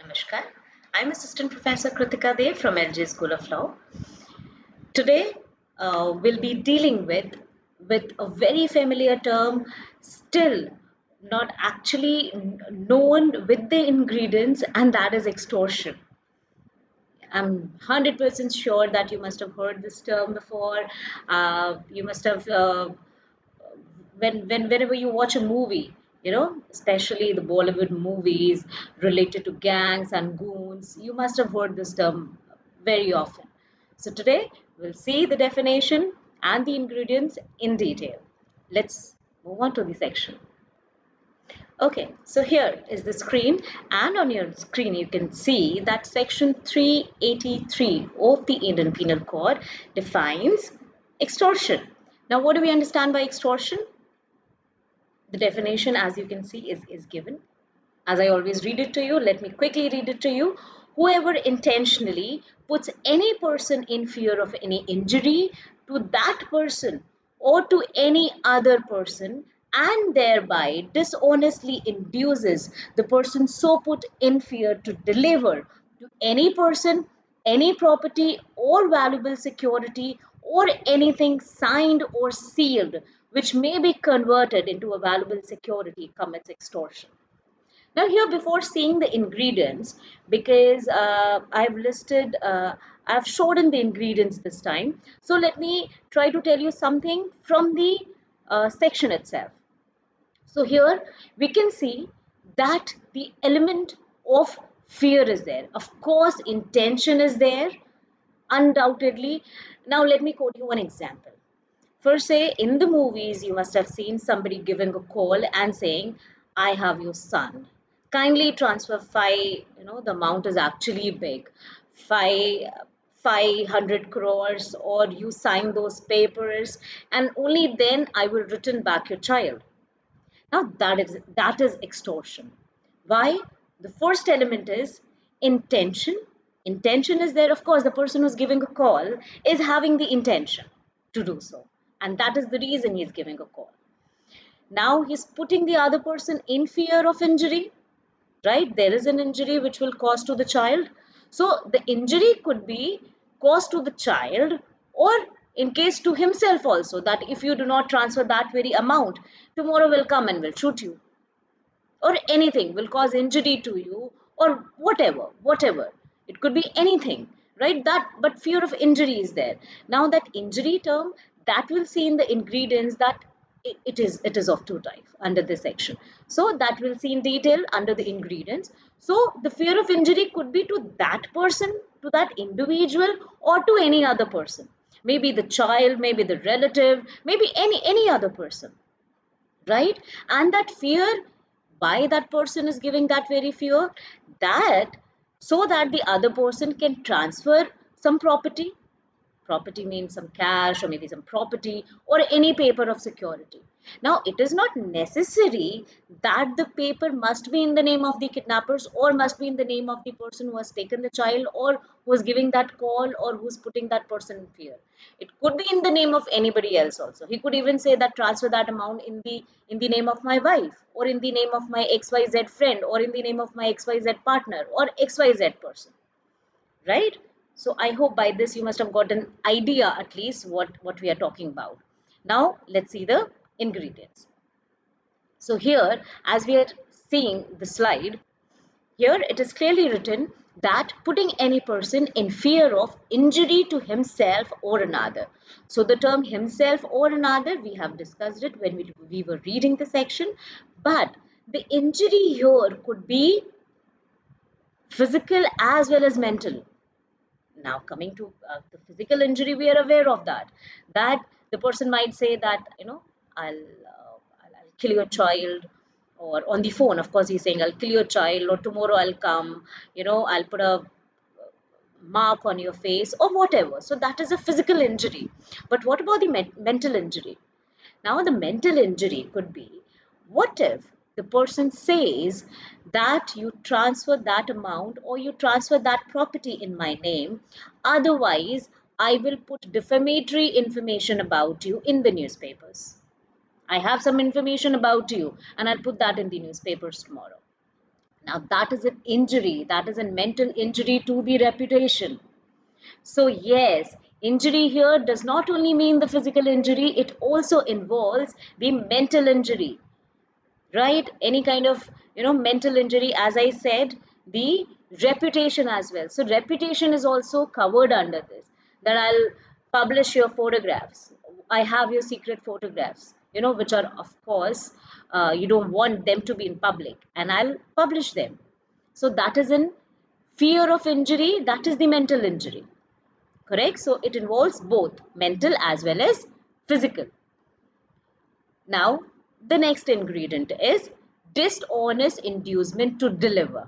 Namaskar. I'm Assistant Professor Kritika Dev from LJ School of Law. Today, we'll be dealing with a very familiar term, still not actually known with the ingredients, and that is extortion. I'm 100% sure that you must have heard this term before. You must have whenever you watch a movie, especially the Bollywood movies related to gangs and goons, you must have heard this term very often. So today we'll see the definition and the ingredients in detail. Let's move on to the section. Okay, so here is the screen, and on your screen you can see that section 383 of the Indian Penal Code defines extortion. Now, what do we understand by extortion? The definition, as you can see, is given. As I always read it to you, let me quickly read it to you. Whoever intentionally puts any person in fear of any injury to that person or to any other person and thereby dishonestly induces the person so put in fear to deliver to any person, any property or valuable security or anything signed or sealed which may be converted into a valuable security commits extortion. Now, here before seeing the ingredients, because I've showed in the ingredients this time. So let me try to tell you something from the section itself. So here we can see that the element of fear is there. Of course, intention is there, undoubtedly. Now, let me quote you one example. First, say in the movies, you must have seen somebody giving a call and saying, I have your son. Kindly transfer the amount is actually big, five, 500 crores, or you sign those papers, and only then I will return back your child. Now that is extortion. Why? The first element is intention. Intention is there, of course, the person who's giving a call is having the intention to do so. And that is the reason he's giving a call. Now he's putting the other person in fear of injury, right? There is an injury which will cause to the child. So the injury could be caused to the child, or in case to himself also, that if you do not transfer that very amount, tomorrow will come and will shoot you, or anything will cause injury to you, or whatever. It could be anything, right? That, but fear of injury is there. Now that injury term, that will see in the ingredients that it is of two types under this section. So that will see in detail under the ingredients. So the fear of injury could be to that person, to that individual, or to any other person, maybe the child, maybe the relative, maybe any other person, right? And that fear, why that person is giving that very fear, that so that the other person can transfer some property. Property means some cash or maybe some property or any paper of security. Now, it is not necessary that the paper must be in the name of the kidnappers or must be in the name of the person who has taken the child or who is giving that call or who's putting that person in fear. It could be in the name of anybody else also. He could even say that transfer that amount in the name of my wife, or in the name of my XYZ friend, or in the name of my XYZ partner or XYZ person, right? So I hope by this you must have got an idea at least what we are talking about. Now let's see the ingredients. So here, as we are seeing the slide, here it is clearly written that putting any person in fear of injury to himself or another. So the term himself or another, we have discussed it when we were reading the section, but the injury here could be physical as well as mental. Now, coming to the physical injury, we are aware of that the person might say that, I'll kill your child, or on the phone, of course, he's saying, I'll kill your child, or tomorrow I'll come, I'll put a mark on your face, or whatever. So that is a physical injury. But what about the mental injury? Now, the mental injury could be, what if the person says that you transfer that amount or you transfer that property in my name, otherwise, I will put defamatory information about you in the newspapers. I have some information about you and I'll put that in the newspapers tomorrow. Now that is an injury, that is a mental injury to the reputation. So yes, injury here does not only mean the physical injury, it also involves the mental injury, right? Any kind of, mental injury, as I said, the reputation as well. So reputation is also covered under this, that I'll publish your photographs. I have your secret photographs, which are, of course, you don't want them to be in public, and I'll publish them. So that is in fear of injury, that is the mental injury. Correct? So it involves both mental as well as physical. Now, the next ingredient is dishonest inducement to deliver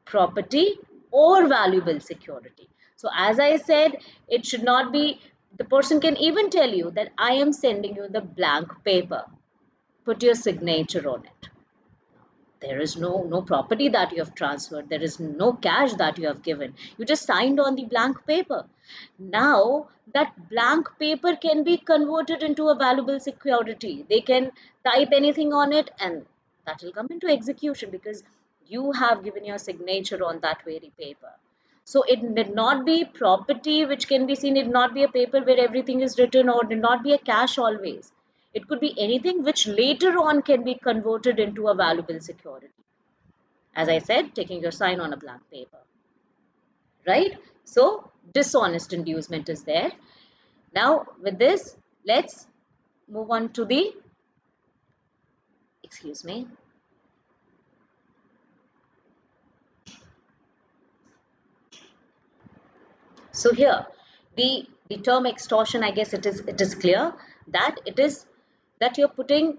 property or valuable security. So, as I said, it should not be, the person can even tell you that I am sending you the blank paper, put your signature on it. There is no property that you have transferred, there is no cash that you have given, you just signed on the blank paper. Now that blank paper can be converted into a valuable security. They can type anything on it and that will come into execution because you have given your signature on that very paper. So it did not be property which can be seen, it did not be a paper where everything is written, or did not be a cash always. It could be anything which later on can be converted into a valuable security. As I said, taking your sign on a blank paper, right? So dishonest inducement is there. Now with this, let's move on to the, excuse me. So here, the term extortion, I guess it is clear that it is that you're putting,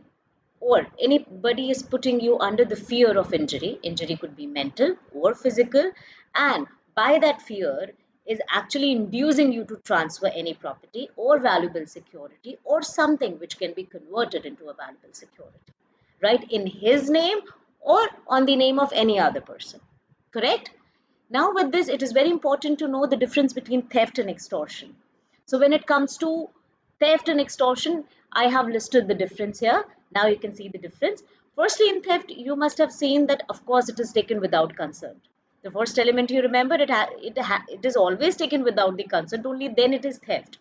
or anybody is putting you under the fear of injury. Injury could be mental or physical, and by that fear is actually inducing you to transfer any property or valuable security or something which can be converted into a valuable security, right? In his name or on the name of any other person. Correct? Now, with this, it is very important to know the difference between theft and extortion. So, when it comes to theft and extortion, I have listed the difference here. Now, you can see the difference. Firstly, in theft, you must have seen that, of course, it is taken without consent. The first element you remember, it is always taken without the consent, only then it is theft.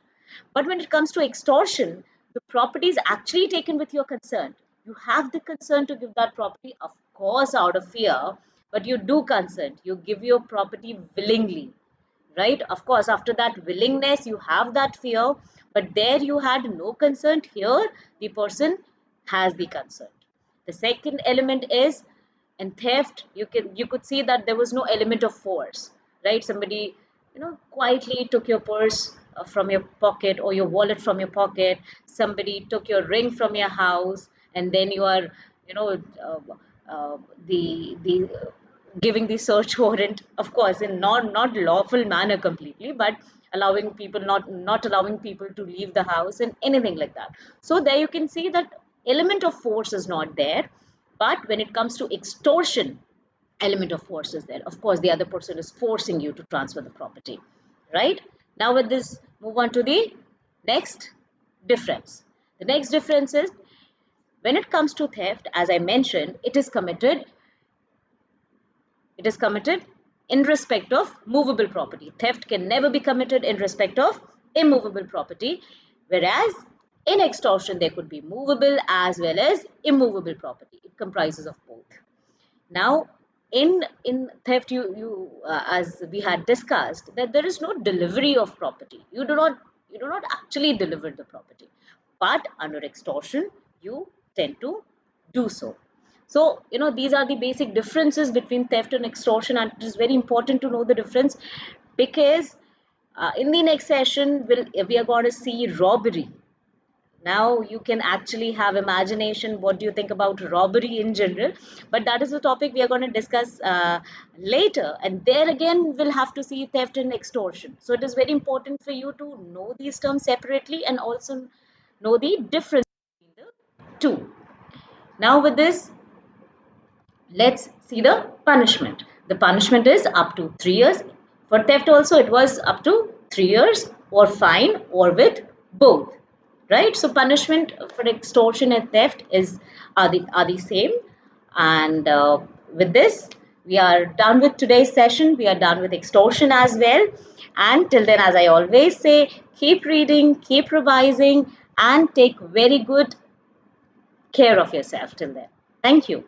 But when it comes to extortion, the property is actually taken with your consent. You have the consent to give that property, of course, out of fear, but you do consent. You give your property willingly, right? Of course, after that willingness, you have that fear, but there you had no consent. Here, the person has the consent. The second element is in theft, you could see that there was no element of force, right? Somebody, quietly took your purse from your pocket, or your wallet from your pocket. Somebody took your ring from your house, and then you are, you know uh, the giving the search warrant, of course, in not lawful manner completely, but allowing people, not allowing people to leave the house and anything like that. So there you can see that element of force is not there. But when it comes to extortion, element of force is there. Of course, the other person is forcing you to transfer the property, right? Now with this, move on to the next difference. The next difference is, when it comes to theft, as I mentioned, it is committed in respect of movable property. Theft can never be committed in respect of immovable property, whereas in extortion there could be movable as well as immovable property. It comprises of both. Now, in theft, as we had discussed, that there is no delivery of property. You do not actually deliver the property, but under extortion, you tend to do so. So, these are the basic differences between theft and extortion, and it is very important to know the difference because in the next session, we are going to see robbery. Now you can actually have imagination. What do you think about robbery in general? But that is the topic we are going to discuss later. And there again, we'll have to see theft and extortion. So it is very important for you to know these terms separately and also know the difference between the two. Now with this, let's see the punishment. The punishment is up to 3 years. For theft also, it was up to 3 years, or fine, or with both. Right? So punishment for extortion and theft are the same. And with this, We are done with today's session. We are done with extortion as well. And till then, as I always say, keep reading, keep revising, and take very good care of yourself till then. Thank you.